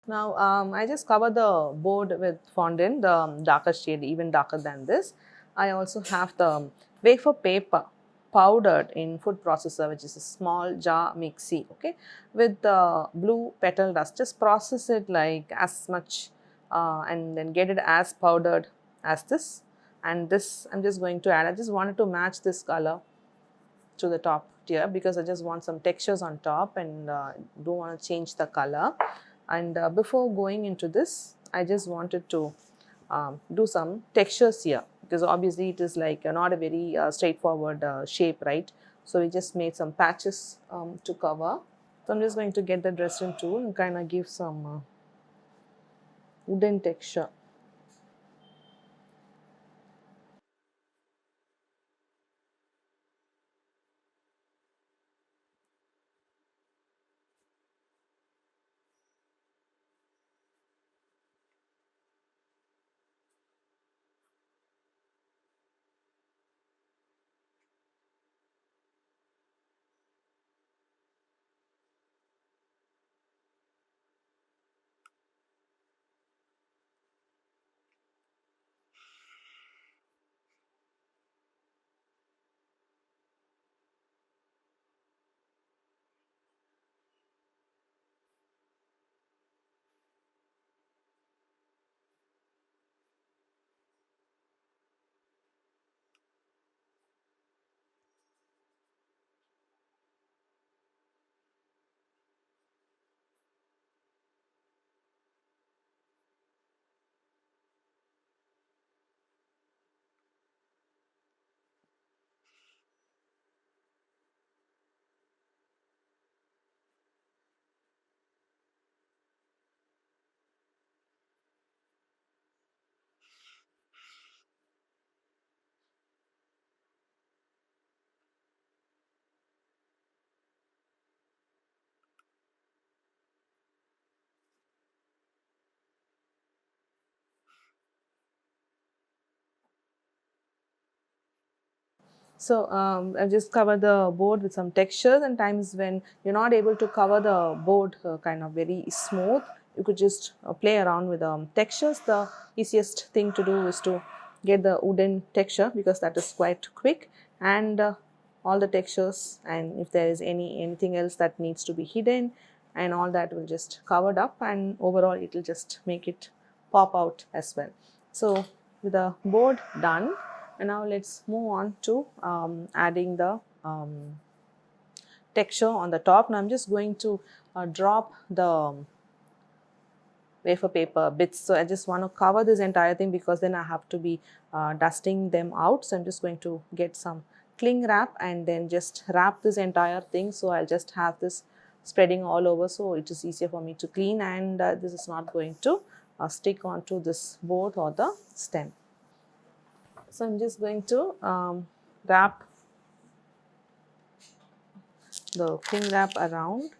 Now I just cover the board with fondant, the darker shade, even darker than this. I also have the wafer paper powdered in food processor, which is a small jar mixie, okay, with the blue petal dust. Just process it like as much and then get it as powdered as this. And this I'm just going to add. I just wanted to match this color to the top tier because I just want some textures on top and don't want to change the color. And before going into this, I just wanted to do some textures here because obviously it is like not a very straightforward shape, right? So we just made some patches to cover. So I'm just going to get the Dresden tool and kind of give some wooden texture. So I've just covered the board with some textures, and times when you're not able to cover the board kind of very smooth, you could just play around with textures. The easiest thing to do is to get the wooden texture because that is quite quick, and all the textures, and if there is anything else that needs to be hidden and all that will just covered up, and overall it will just make it pop out as well. So with the board done, and now let's move on to adding the texture on the top. Now I'm just going to drop the wafer paper bits. So I just want to cover this entire thing because then I have to be dusting them out. So I'm just going to get some cling wrap and then just wrap this entire thing. So I'll just have this spreading all over, so it is easier for me to clean, and this is not going to stick onto this board or the stem. So I'm just going to wrap the cling wrap around.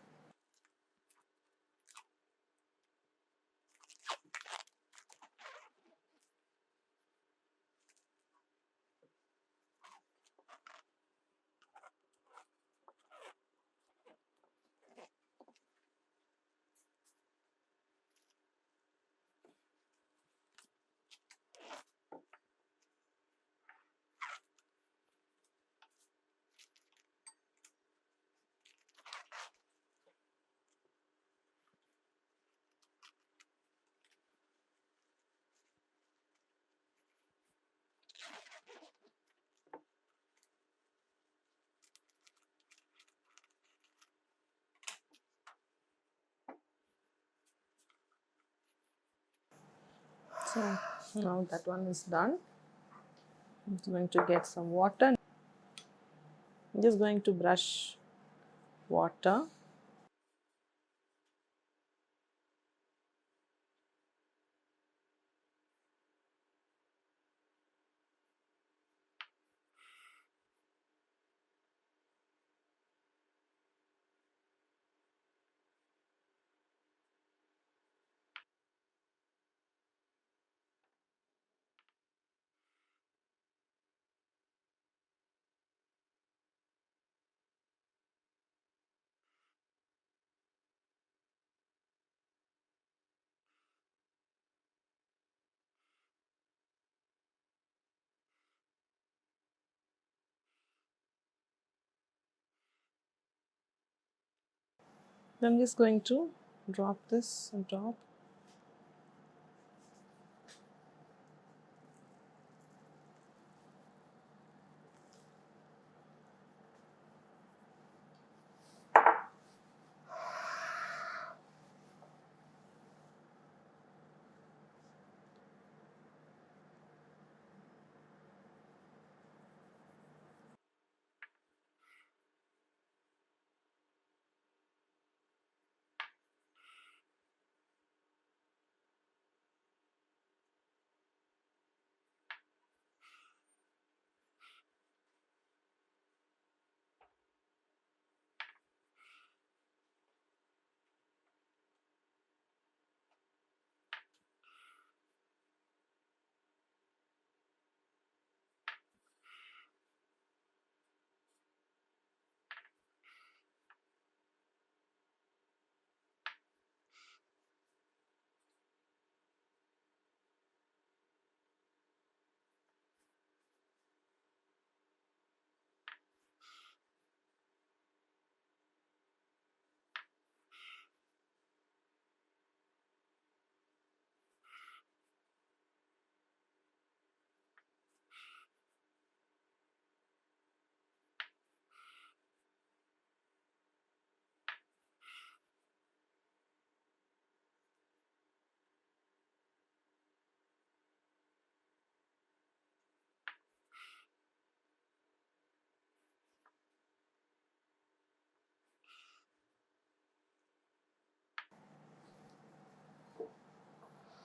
So now that one is done. I'm just going to get some water. I'm just going to brush water. I'm just going to drop this on top.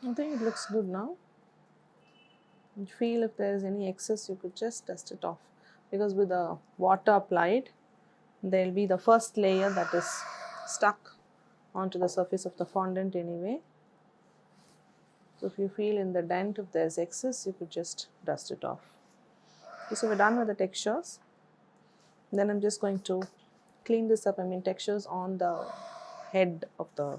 I think it looks good now. You feel if there is any excess, you could just dust it off, because with the water applied, there will be the first layer that is stuck onto the surface of the fondant anyway. So if you feel in the dent, if there's excess, you could just dust it off. Okay, so we're done with the textures. Then I'm just going to clean this up. I mean, textures on the head of the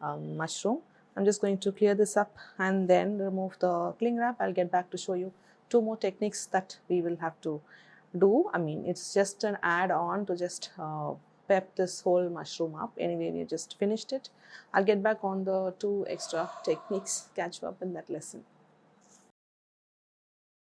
mushroom. I'm just going to clear this up and then remove the cling wrap. I'll get back to show you two more techniques that we will have to do. I mean, it's just an add-on to just pep this whole mushroom up. Anyway, we just finished it. I'll get back on the two extra techniques, catch you up in that lesson.